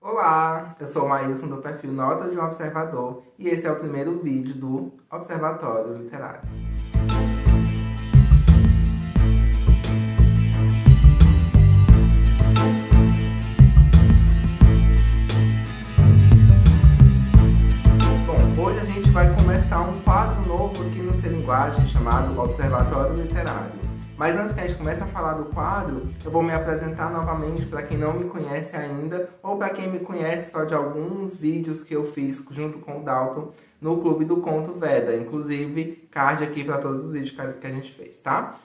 Olá, eu sou o Maílson do perfil Nota de um Observador e esse é o primeiro vídeo do Observatório Literário. Bom, hoje a gente vai começar um quadro novo aqui no Ser Linguagem chamado Observatório Literário. Mas antes que a gente comece a falar do quadro, eu vou me apresentar novamente para quem não me conhece ainda ou para quem me conhece só de alguns vídeos que eu fiz junto com o Dalton no Clube do Conto Veda. Inclusive, card aqui para todos os vídeos que a gente fez, tá?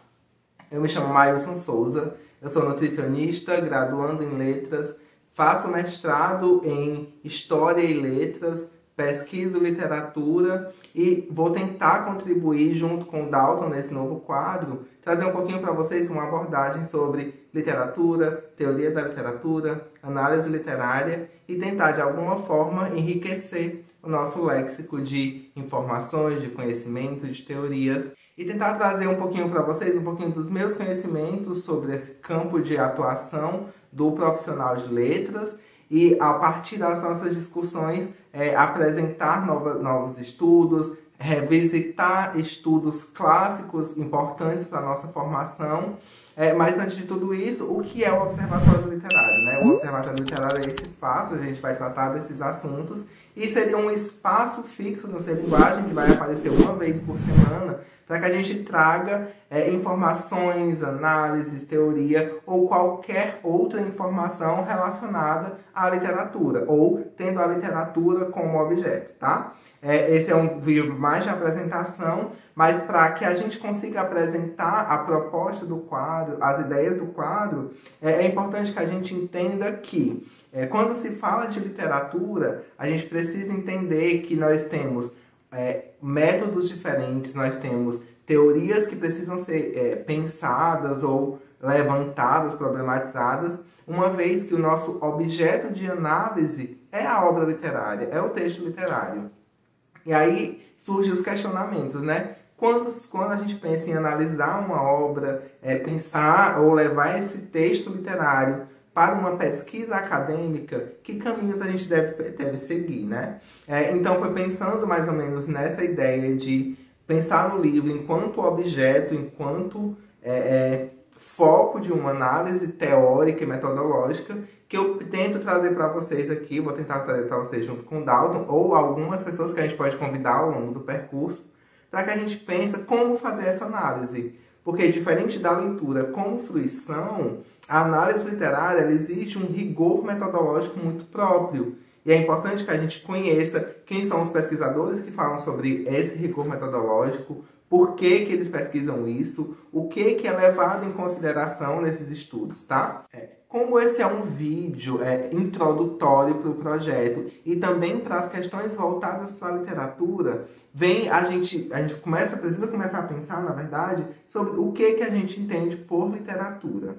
Eu me chamo Maílson Souza, eu sou nutricionista, graduando em letras, faço mestrado em História e Letras, pesquiso literatura e vou tentar contribuir junto com o Dalton nesse novo quadro, trazer um pouquinho para vocês uma abordagem sobre literatura, teoria da literatura, análise literária e tentar de alguma forma enriquecer o nosso léxico de informações, de conhecimento, de teorias e tentar trazer um pouquinho para vocês, um pouquinho dos meus conhecimentos sobre esse campo de atuação do profissional de letras e, a partir das nossas discussões, apresentar novos estudos, revisitar estudos clássicos importantes para a nossa formação. Mas, antes de tudo isso, o que é o Observatório Literário, né? O Observatório Literário é esse espaço, a gente vai tratar desses assuntos, e seria um espaço fixo no Ser Linguagem, que vai aparecer uma vez por semana, para que a gente traga informações, análises, teoria ou qualquer outra informação relacionada à literatura, ou tendo a literatura como objeto, tá? Esse é um vídeo mais de apresentação, mas para que a gente consiga apresentar a proposta do quadro, as ideias do quadro, é importante que a gente entenda que quando se fala de literatura, a gente precisa entender que nós temos métodos diferentes, nós temos teorias que precisam ser pensadas ou levantadas, problematizadas, uma vez que o nosso objeto de análise é a obra literária, é o texto literário. E aí surgem os questionamentos, né? Quando a gente pensa em analisar uma obra, pensar ou levar esse texto literário para uma pesquisa acadêmica, que caminhos a gente deve seguir, né? Então foi pensando mais ou menos nessa ideia de pensar no livro enquanto objeto, enquanto foco de uma análise teórica e metodológica, que eu tento trazer para vocês aqui, vou tentar trazer para vocês junto com o Dalton, ou algumas pessoas que a gente pode convidar ao longo do percurso, para que a gente pense como fazer essa análise. Porque, diferente da leitura como fruição, a análise literária ela exige um rigor metodológico muito próprio. E é importante que a gente conheça quem são os pesquisadores que falam sobre esse rigor metodológico, por que eles pesquisam isso, o que é levado em consideração nesses estudos, tá? Como esse é um vídeo introdutório para o projeto e também para as questões voltadas para a literatura, a gente precisa começar a pensar, na verdade, sobre o que a gente entende por literatura.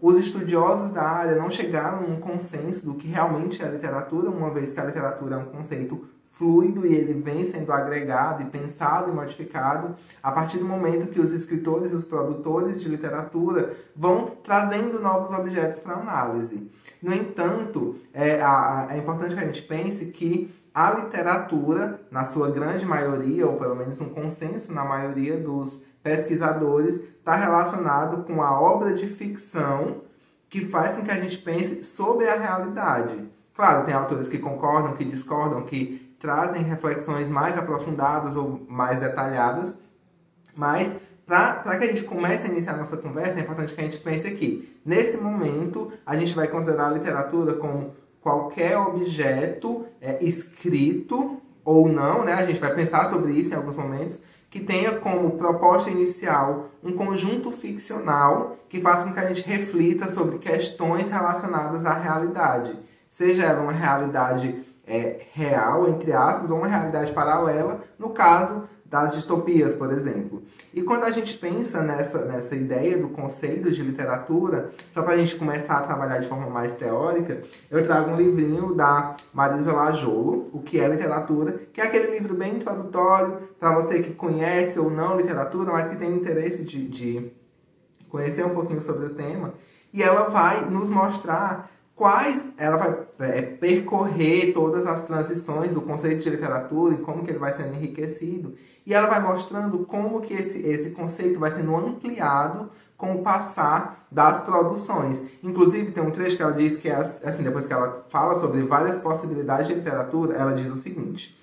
Os estudiosos da área não chegaram a um consenso do que realmente é literatura, uma vez que a literatura é um conceito fluido e ele vem sendo agregado e pensado e modificado a partir do momento que os escritores e os produtores de literatura vão trazendo novos objetos para análise. No entanto, é importante que a gente pense que a literatura, na sua grande maioria, ou pelo menos um consenso na maioria dos pesquisadores, está relacionado com a obra de ficção que faz com que a gente pense sobre a realidade. Claro, tem autores que concordam, que discordam, que trazem reflexões mais aprofundadas ou mais detalhadas, mas para que a gente comece a iniciar a nossa conversa, é importante que a gente pense aqui. Nesse momento, a gente vai considerar a literatura como qualquer objeto escrito ou não, né? A gente vai pensar sobre isso em alguns momentos, que tenha como proposta inicial um conjunto ficcional que faça com que a gente reflita sobre questões relacionadas à realidade. Seja ela uma realidade real, entre aspas, ou uma realidade paralela, no caso das distopias, por exemplo. E quando a gente pensa nessa ideia do conceito de literatura, só para a gente começar a trabalhar de forma mais teórica, eu trago um livrinho da Marisa Lajolo, O que é Literatura, que é aquele livro bem introdutório para você que conhece ou não literatura, mas que tem interesse de conhecer um pouquinho sobre o tema, e ela vai nos mostrar ela vai percorrer todas as transições do conceito de literatura e como que ele vai sendo enriquecido. E ela vai mostrando como que esse conceito vai sendo ampliado com o passar das produções. Inclusive, tem um trecho que ela diz que, assim, depois que ela fala sobre várias possibilidades de literatura, ela diz o seguinte: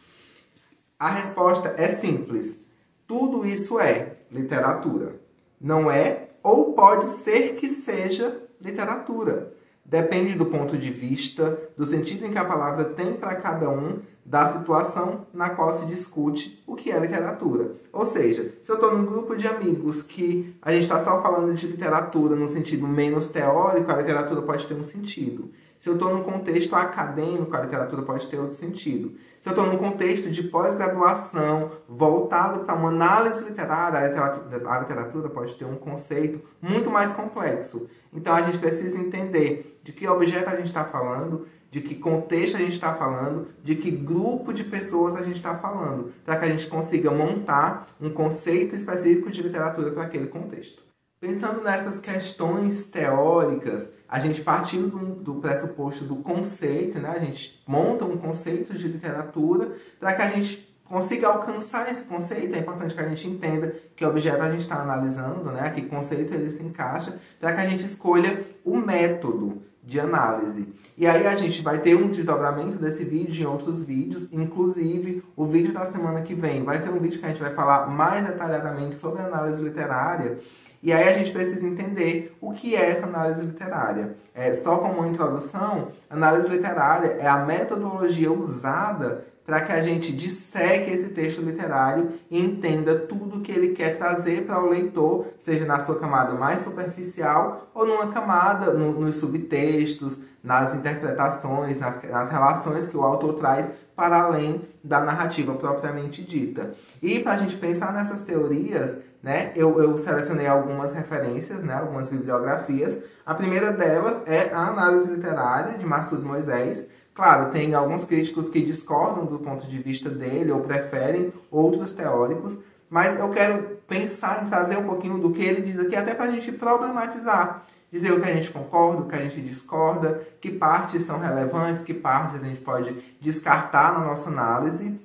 a resposta é simples. Tudo isso é literatura. Não é ou pode ser que seja literatura. Depende do ponto de vista, do sentido em que a palavra tem para cada um, da situação na qual se discute o que é literatura. Ou seja, se eu estou num grupo de amigos que a gente está só falando de literatura no sentido menos teórico, a literatura pode ter um sentido. Se eu estou num contexto acadêmico, a literatura pode ter outro sentido. Se eu estou num contexto de pós-graduação, voltado para uma análise literária, a literatura pode ter um conceito muito mais complexo. Então a gente precisa entender de que objeto a gente está falando, de que contexto a gente está falando, de que grupo de pessoas a gente está falando, para que a gente consiga montar um conceito específico de literatura para aquele contexto. Pensando nessas questões teóricas, a gente partindo do pressuposto do conceito, né? A gente monta um conceito de literatura para que a gente consiga alcançar esse conceito. É importante que a gente entenda que objeto a gente está analisando, né? Que conceito ele se encaixa, para que a gente escolha o método de análise. E aí a gente vai ter um desdobramento desse vídeo em outros vídeos, inclusive o vídeo da semana que vem vai ser um vídeo que a gente vai falar mais detalhadamente sobre análise literária. E aí a gente precisa entender o que é essa análise literária. Só como uma introdução, análise literária é a metodologia usada para que a gente disseque esse texto literário e entenda tudo que ele quer trazer para o leitor, seja na sua camada mais superficial ou numa camada, nos subtextos, nas interpretações, nas relações que o autor traz para além da narrativa propriamente dita. E para a gente pensar nessas teorias, né, eu selecionei algumas referências, né, algumas bibliografias. A primeira delas é a Análise Literária, de Massoud Moisés. Claro, tem alguns críticos que discordam do ponto de vista dele ou preferem outros teóricos, mas eu quero pensar em trazer um pouquinho do que ele diz aqui, até para a gente problematizar, dizer o que a gente concorda, o que a gente discorda, que partes são relevantes, que partes a gente pode descartar na nossa análise.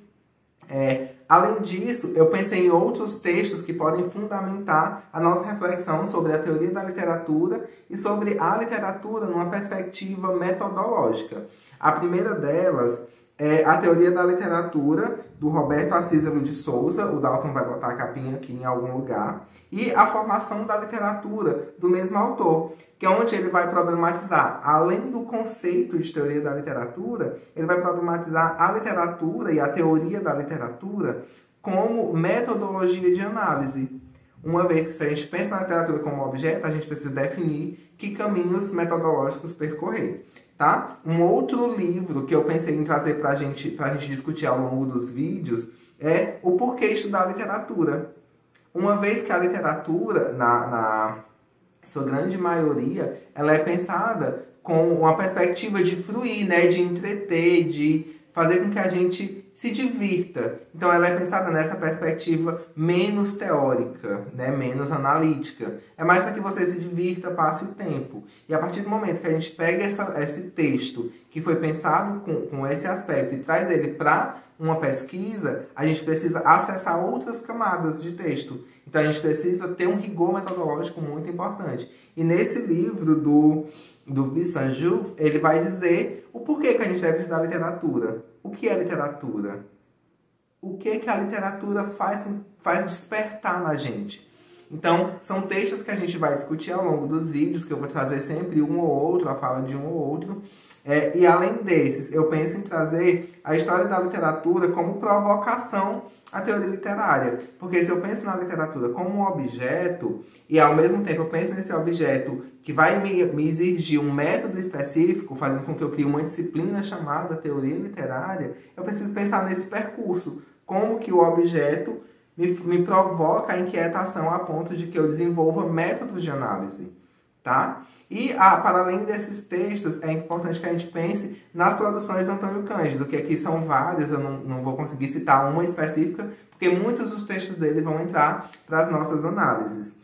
Além disso, eu pensei em outros textos que podem fundamentar a nossa reflexão sobre a teoria da literatura e sobre a literatura numa perspectiva metodológica. A primeira delas é a Teoria da Literatura, do Roberto Acísero de Souza. O Dalton vai botar a capinha aqui em algum lugar. E a Formação da Literatura, do mesmo autor, que é onde ele vai problematizar, além do conceito de teoria da literatura, ele vai problematizar a literatura e a teoria da literatura como metodologia de análise. Uma vez que se a gente pensa na literatura como objeto, a gente precisa definir que caminhos metodológicos percorrer. Tá? Um outro livro que eu pensei em trazer para a gente discutir ao longo dos vídeos é O Porquê Estudar Literatura. Uma vez que a literatura, na sua grande maioria, ela é pensada com uma perspectiva de fruir, né? De entreter, de fazer com que a gente se divirta. Então ela é pensada nessa perspectiva menos teórica, né? Menos analítica. É mais para que você se divirta, passe o tempo. E a partir do momento que a gente pega esse texto que foi pensado com esse aspecto e traz ele para uma pesquisa, a gente precisa acessar outras camadas de texto. Então a gente precisa ter um rigor metodológico muito importante. E nesse livro do Vincent Jouve, ele vai dizer o porquê que a gente deve estudar literatura. O que é literatura? O que a literatura faz despertar na gente? Então, são textos que a gente vai discutir ao longo dos vídeos, que eu vou trazer sempre um ou outro, a fala de um ou outro. E além desses, eu penso em trazer a história da literatura como provocação à teoria literária. Porque se eu penso na literatura como um objeto, e ao mesmo tempo eu penso nesse objeto que vai me exigir um método específico, fazendo com que eu crie uma disciplina chamada teoria literária, eu preciso pensar nesse percurso. Como que o objeto me provoca a inquietação a ponto de que eu desenvolva métodos de análise. Tá? E, para além desses textos, é importante que a gente pense nas produções do Antônio Cândido, que aqui são várias, eu não vou conseguir citar uma específica, porque muitos dos textos dele vão entrar para as nossas análises.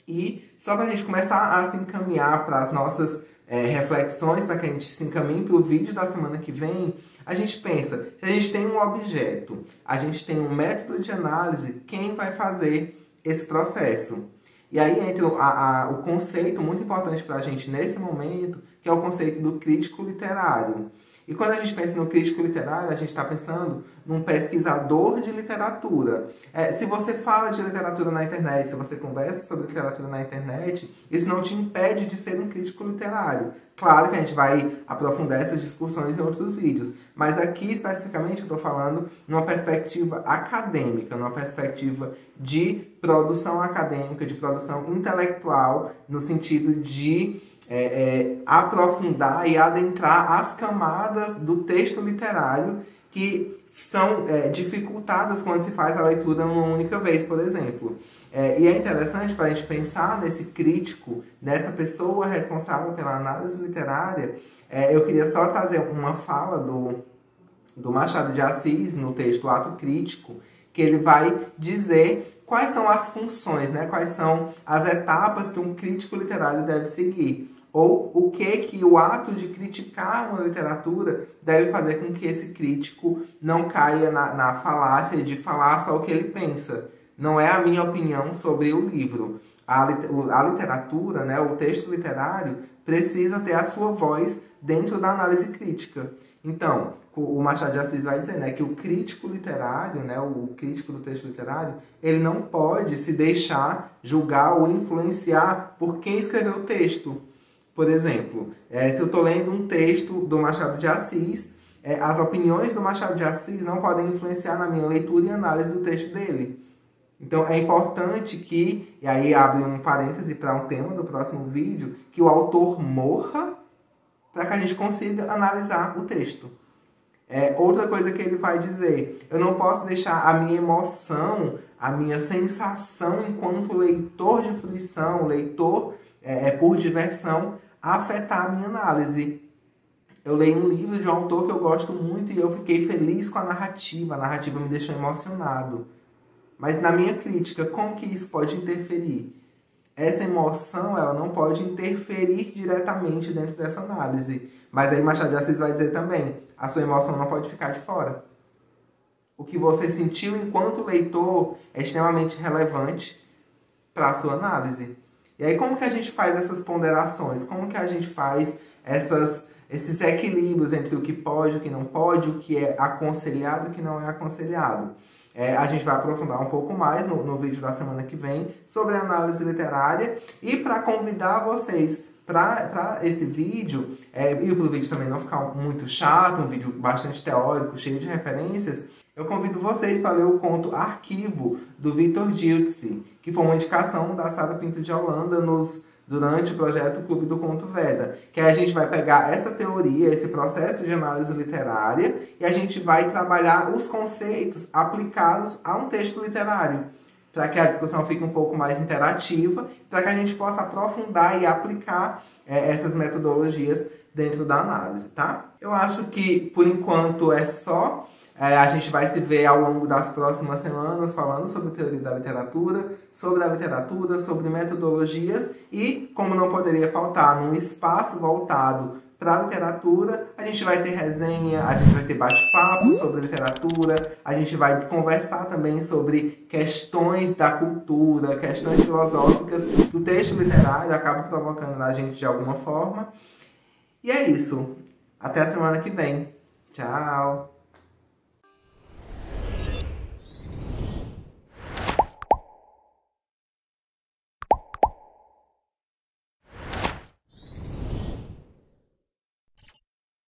E só para a gente começar a se encaminhar para as nossas reflexões para que a gente se encaminhe para o vídeo da semana que vem, a gente pensa, se a gente tem um objeto, a gente tem um método de análise, quem vai fazer esse processo? E aí entra o conceito muito importante para a gente nesse momento, que é o conceito do crítico literário. E quando a gente pensa no crítico literário, a gente está pensando num pesquisador de literatura. Se você fala de literatura na internet, se você conversa sobre literatura na internet, isso não te impede de ser um crítico literário. Claro que a gente vai aprofundar essas discussões em outros vídeos, mas aqui especificamente eu estou falando numa perspectiva acadêmica, numa perspectiva de produção acadêmica, de produção intelectual, no sentido de aprofundar e adentrar as camadas do texto literário que são dificultadas quando se faz a leitura uma única vez, por exemplo. E é interessante para a gente pensar nesse crítico, nessa pessoa responsável pela análise literária. Eu queria só trazer uma fala do Machado de Assis no texto Ato Crítico, que ele vai dizer quais são as funções, né? Quais são as etapas que um crítico literário deve seguir. Ou o que o ato de criticar uma literatura deve fazer com que esse crítico não caia na falácia de falar só o que ele pensa. Não é a minha opinião sobre o livro. A literatura, né, o texto literário, precisa ter a sua voz dentro da análise crítica. Então, o Machado de Assis vai dizer, né, que o crítico literário, né, o crítico do texto literário, ele não pode se deixar julgar ou influenciar por quem escreveu o texto. Por exemplo, se eu estou lendo um texto do Machado de Assis, as opiniões do Machado de Assis não podem influenciar na minha leitura e análise do texto dele. Então é importante que, e aí abre um parêntese para um tema do próximo vídeo, que o autor morra para que a gente consiga analisar o texto. Outra coisa que ele vai dizer, eu não posso deixar a minha emoção, a minha sensação enquanto leitor de fruição, leitor por diversão, afetar a minha análise. Eu leio um livro de um autor que eu gosto muito e eu fiquei feliz com a narrativa me deixou emocionado. Mas na minha crítica, como que isso pode interferir? Essa emoção, ela não pode interferir diretamente dentro dessa análise. Mas aí Machado de Assis vai dizer também, a sua emoção não pode ficar de fora. O que você sentiu enquanto leitor é extremamente relevante para a sua análise. E aí como que a gente faz essas ponderações? Como que a gente faz esses equilíbrios entre o que pode, o que não pode, o que é aconselhado e o que não é aconselhado? A gente vai aprofundar um pouco mais no vídeo da semana que vem sobre a análise literária. E para convidar vocês para esse vídeo, e para o vídeo também não ficar muito chato, um vídeo bastante teórico, cheio de referências, eu convido vocês para ler o conto Arquivo, do Victor Giltzi, que foi uma indicação da Sara Pinto de Holanda durante o projeto Clube do Conto Veda. Que a gente vai pegar essa teoria, esse processo de análise literária, e a gente vai trabalhar os conceitos aplicados a um texto literário, para que a discussão fique um pouco mais interativa, para que a gente possa aprofundar e aplicar essas metodologias dentro da análise, tá? Eu acho que, por enquanto, é só. A gente vai se ver ao longo das próximas semanas falando sobre teoria da literatura, sobre metodologias e, como não poderia faltar, num espaço voltado para a literatura, a gente vai ter resenha, a gente vai ter bate-papo sobre literatura, a gente vai conversar também sobre questões da cultura, questões filosóficas que o texto literário acaba provocando na gente de alguma forma. E é isso. Até a semana que vem. Tchau!